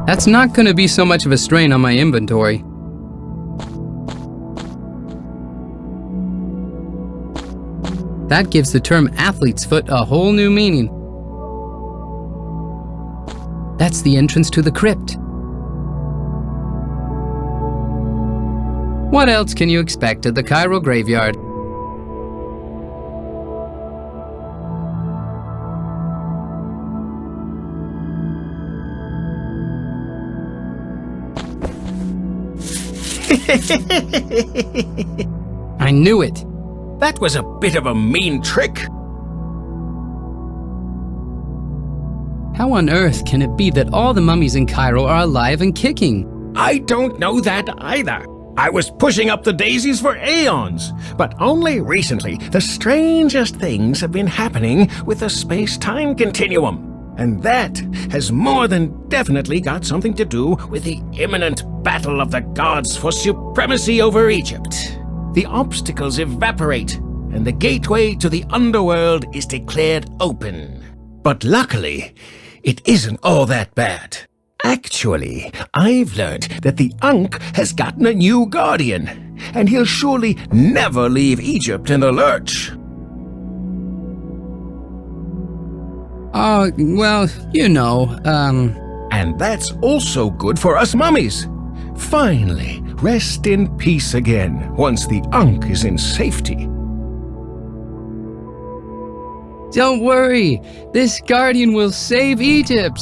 That's not going to be so much of a strain on my inventory. That gives the term athlete's foot a whole new meaning. That's the entrance to the crypt. What else can you expect at the Cairo graveyard? I knew it. That was a bit of a mean trick. How on earth can it be that all the mummies in Cairo are alive and kicking? I don't know that either. I was pushing up the daisies for aeons, but only recently the strangest things have been happening with the space-time continuum. And that has more than definitely got something to do with the imminent battle of the gods for supremacy over Egypt. The obstacles evaporate, and the gateway to the underworld is declared open. But luckily, it isn't all that bad. Actually, I've learned that the Ankh has gotten a new guardian, and he'll surely never leave Egypt in the lurch. Well, you know, And that's also good for us mummies. Finally, rest in peace again once the Ankh is in safety. Don't worry, this guardian will save Egypt.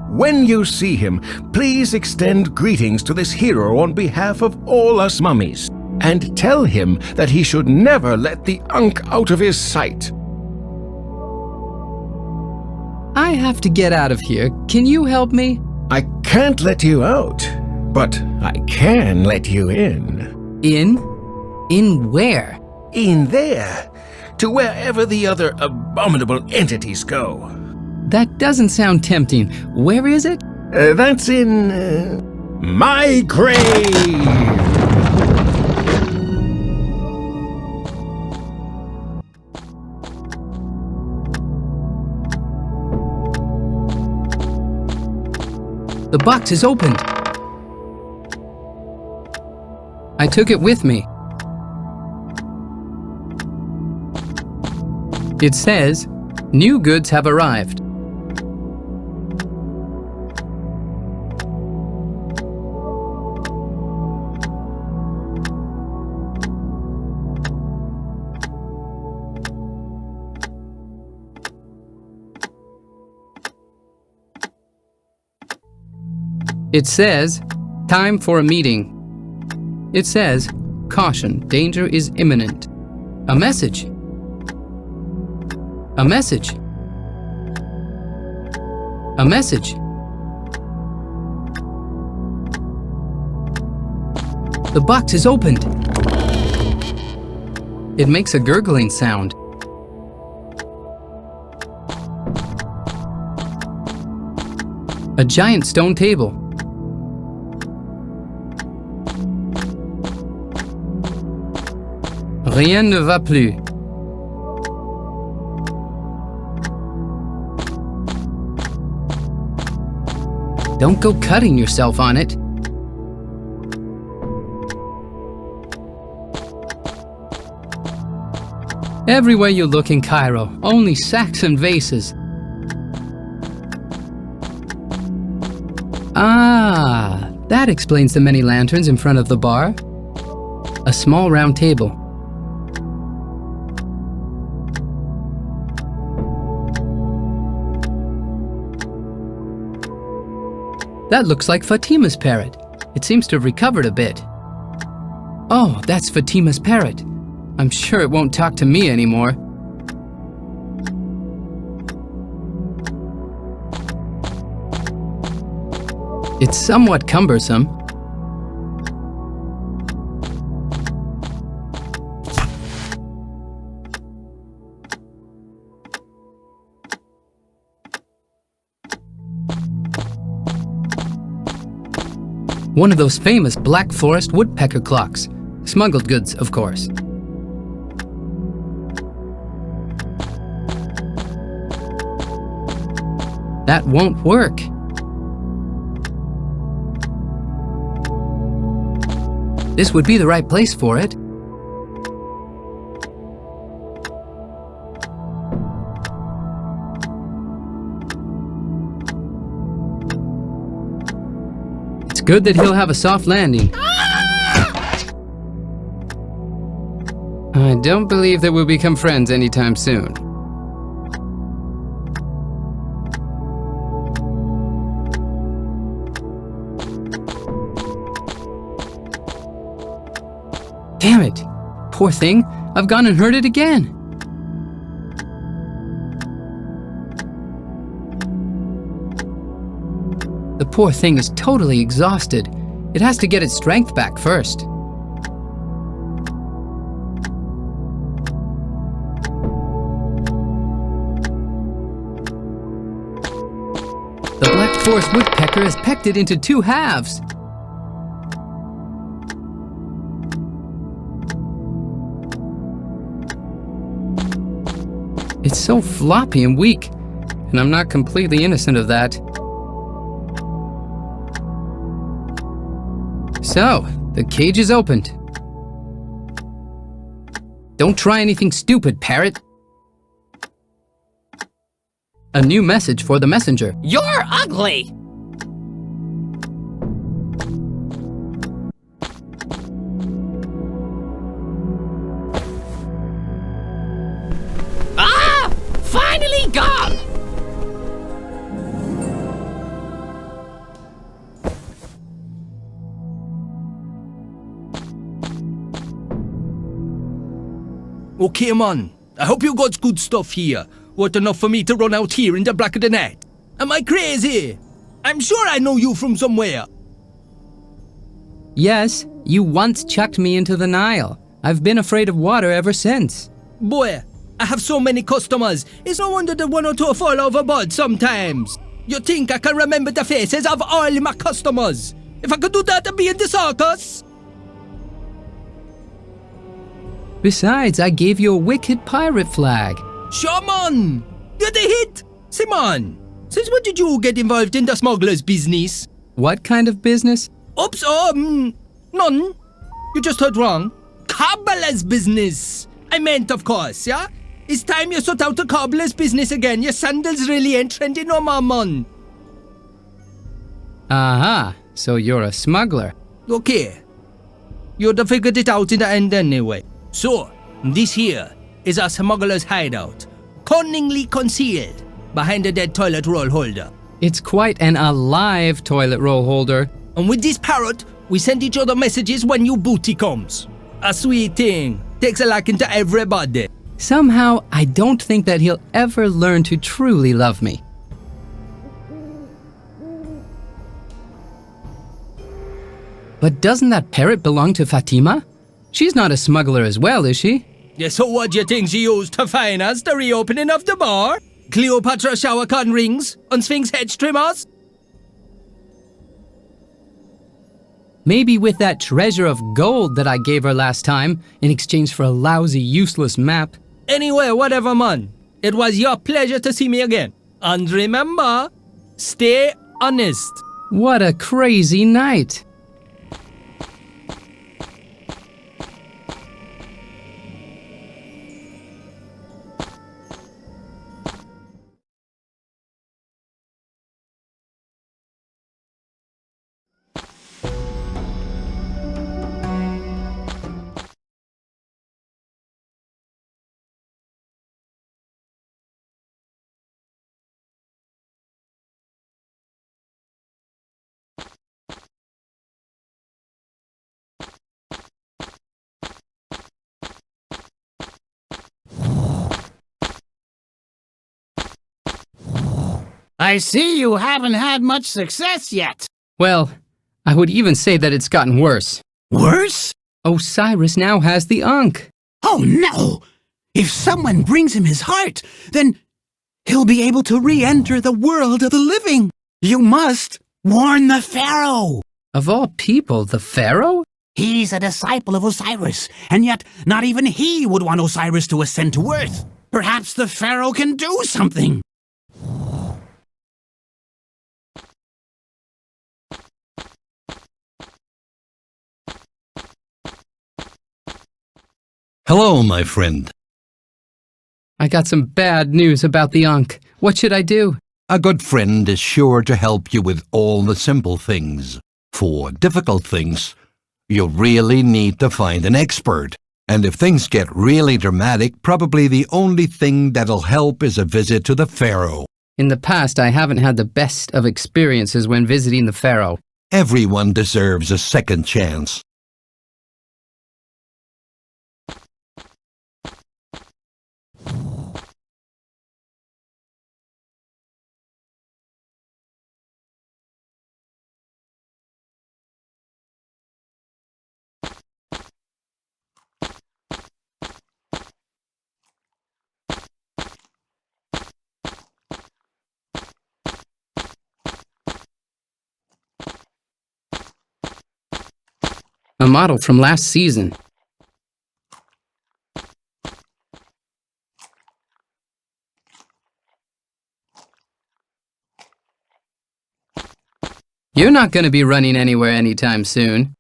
When you see him, please extend greetings to this hero on behalf of all us mummies, and tell him that he should never let the Ankh out of his sight. I have to get out of here. Can you help me? I can't let you out, but I can let you in. In? In where? In there, to wherever the other abominable entities go. That doesn't sound tempting. Where is it? That's in... my grave! The box is opened. I took it with me. It says, "New goods have arrived." It says, "Time for a meeting." It says, "Caution, danger is imminent." A message. A message. A message. The box is opened. It makes a gurgling sound. A giant stone table. Rien ne va plus. Don't go cutting yourself on it. Everywhere you look in Cairo, only sacks and vases. Ah, that explains the many lanterns in front of the bar. A small round table. That looks like Fatima's parrot. It seems to have recovered a bit. Oh, that's Fatima's parrot. I'm sure it won't talk to me anymore. It's somewhat cumbersome. One of those famous Black Forest woodpecker clocks. Smuggled goods, of course. That won't work. This would be the right place for it. It's good that he'll have a soft landing. I don't believe that we'll become friends anytime soon. Damn it! Poor thing, I've gone and hurt it again. The poor thing is totally exhausted. It has to get its strength back first. The black forest woodpecker has pecked it into 2 halves. It's so floppy and weak, and I'm not completely innocent of that. So, the cage is opened. Don't try anything stupid, parrot. A new message for the messenger. You're ugly! Ah! Finally gone! Okay, man. I hope you got good stuff here. What enough for me to run out here in the black of the night? Am I crazy? I'm sure I know you from somewhere. Yes, you once chucked me into the Nile. I've been afraid of water ever since. Boy, I have so many customers. It's no wonder that 1 or 2 fall overboard sometimes. You think I can remember the faces of all my customers? If I could do that, I'd be in the circus. Besides, I gave you a wicked pirate flag. Sure, man. You're the hit. Simon, since when did you get involved in the smuggler's business? What kind of business? Oops, none. You just heard wrong. Cobbler's business. I meant, of course, yeah? It's time you sort out the cobbler's business again. Your sandals really ain't trendy no more, man. Aha, so you're a smuggler. Okay. You'd have figured it out in the end anyway. So, this here is a smuggler's hideout, cunningly concealed behind a dead toilet roll holder. It's quite an alive toilet roll holder. And with this parrot, we send each other messages when new booty comes. A sweet thing. Takes a liking to everybody. Somehow, I don't think that he'll ever learn to truly love me. But doesn't that parrot belong to Fatima? She's not a smuggler as well, is she? Yeah, so what do you think she used to finance the reopening of the bar? Cleopatra shower curtain rings and Sphinx hedge trimmers? Maybe with that treasure of gold that I gave her last time in exchange for a lousy, useless map. Anyway, whatever, man. It was your pleasure to see me again. And remember, stay honest. What a crazy night. I see you haven't had much success yet. Well, I would even say that it's gotten worse. Worse? Osiris now has the Ankh. Oh no! If someone brings him his heart, then he'll be able to re-enter the world of the living. You must warn the Pharaoh. Of all people, the Pharaoh? He's a disciple of Osiris, and yet not even he would want Osiris to ascend to Earth. Perhaps the Pharaoh can do something. Hello, my friend. I got some bad news about the Ankh. What should I do? A good friend is sure to help you with all the simple things. For difficult things, you really need to find an expert. And if things get really dramatic, probably the only thing that'll help is a visit to the Pharaoh. In the past, I haven't had the best of experiences when visiting the Pharaoh. Everyone deserves a second chance. A model from last season. You're not going to be running anywhere anytime soon.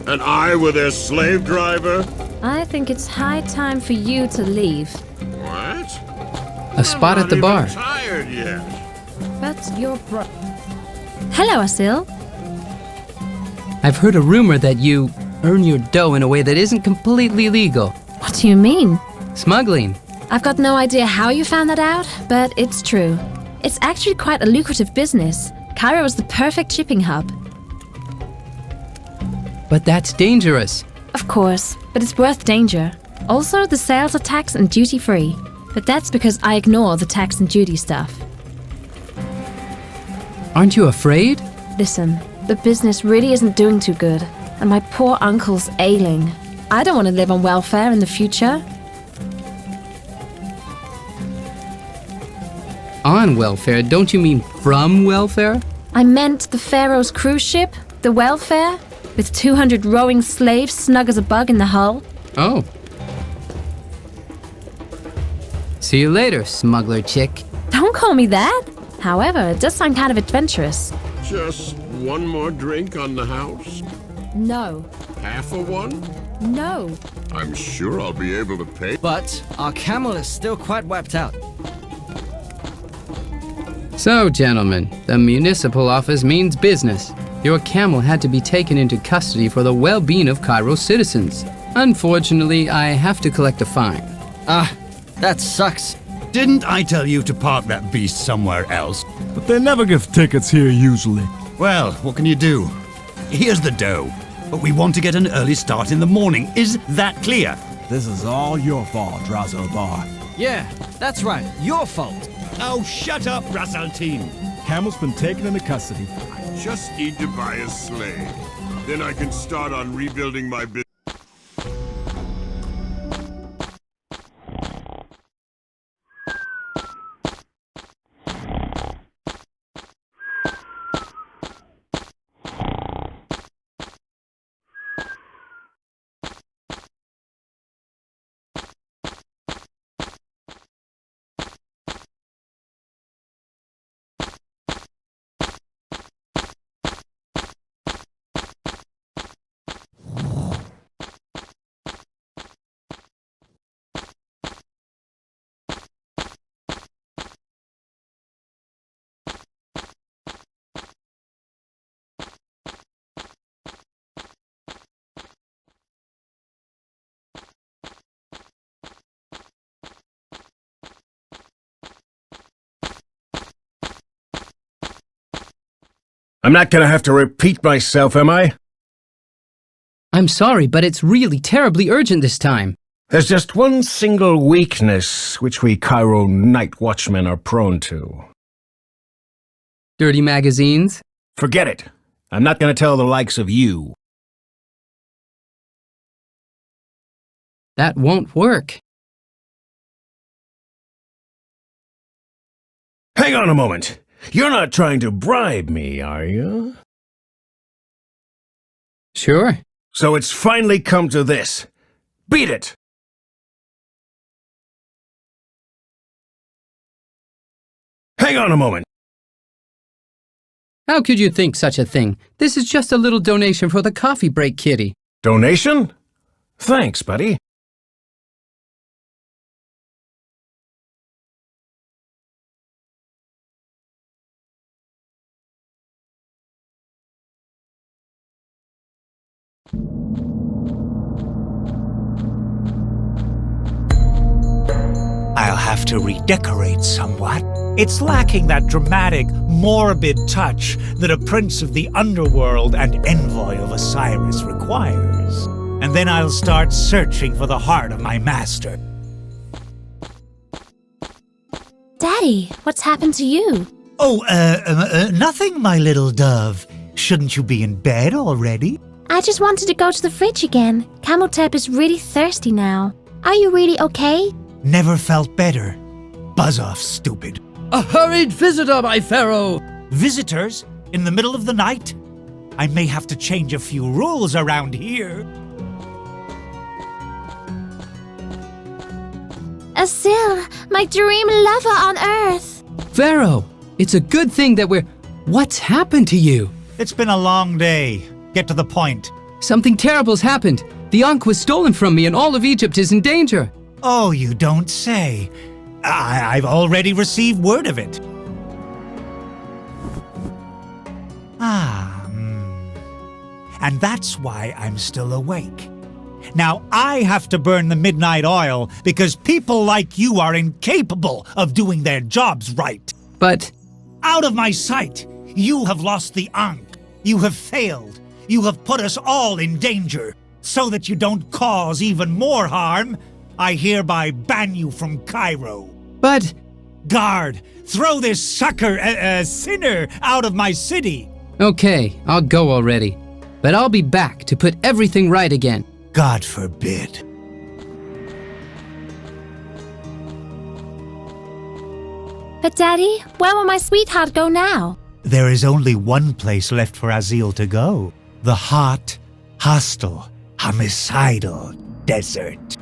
And I were their slave driver? I think it's high time for you to leave. What? A spot at the bar. I'm not even tired yet. But you're Hello, Asil. I've heard a rumor that you earn your dough in a way that isn't completely legal. What do you mean? Smuggling. I've got no idea how you found that out, but it's true. It's actually quite a lucrative business. Cairo is the perfect shipping hub. But that's dangerous. Of course, but it's worth danger. Also, the sales are tax and duty-free. But that's because I ignore the tax and duty stuff. Aren't you afraid? Listen, the business really isn't doing too good, and my poor uncle's ailing. I don't want to live on welfare in the future. On welfare? Don't you mean from welfare? I meant the Pharaoh's cruise ship, the welfare, with 200 rowing slaves snug as a bug in the hull. Oh. See you later, smuggler chick. Don't call me that. However, it does sound kind of adventurous. Just one more drink on the house? No. Half a one? No. I'm sure I'll be able to pay. But our camel is still quite wiped out. So, gentlemen, the municipal office means business. Your camel had to be taken into custody for the well-being of Cairo's citizens. Unfortunately, I have to collect a fine. Ah, that sucks. Didn't I tell you to park that beast somewhere else? But they never give tickets here usually. Well, what can you do? Here's the dough. But we want to get an early start in the morning. Is that clear? This is all your fault, Drazo Bar. Yeah, that's right. Your fault. Oh, shut up, Rasaltine. Camel's been taken into custody. I just need to buy a slave. Then I can start on rebuilding my business. I'm not gonna have to repeat myself, am I? I'm sorry, but it's really terribly urgent this time. There's just one single weakness which we Cairo night watchmen are prone to. Dirty magazines? Forget it. I'm not gonna tell the likes of you. That won't work. Hang on a moment. You're not trying to bribe me, are you? Sure. So it's finally come to this. Beat it! Hang on a moment. How could you think such a thing? This is just a little donation for the coffee break, kitty. Donation? Thanks, buddy. I'll have to redecorate somewhat. It's lacking that dramatic, morbid touch that a prince of the underworld and envoy of Osiris requires. And then I'll start searching for the heart of my master. Daddy, what's happened to you? Oh, nothing, my little dove. Shouldn't you be in bed already? I just wanted to go to the fridge again. Cameltep is really thirsty now. Are you really okay? Never felt better. Buzz off, stupid. A hurried visitor, my pharaoh! Visitors? In the middle of the night? I may have to change a few rules around here. Asil, my dream lover on Earth. Pharaoh, it's a good thing that we're... What's happened to you? It's been a long day. Get to the point. Something terrible's happened. The Ankh was stolen from me and all of Egypt is in danger. Oh, you don't say. I've already received word of it. And that's why I'm still awake. Now I have to burn the midnight oil because people like you are incapable of doing their jobs right. But... Out of my sight! You have lost the Ankh. You have failed. You have put us all in danger. So that you don't cause even more harm, I hereby ban you from Cairo. But... Guard, throw this sucker, sinner, out of my city. Okay, I'll go already. But I'll be back to put everything right again. God forbid. But Daddy, where will my sweetheart go now? There is only one place left for Azil to go. The hot, hostile, homicidal desert.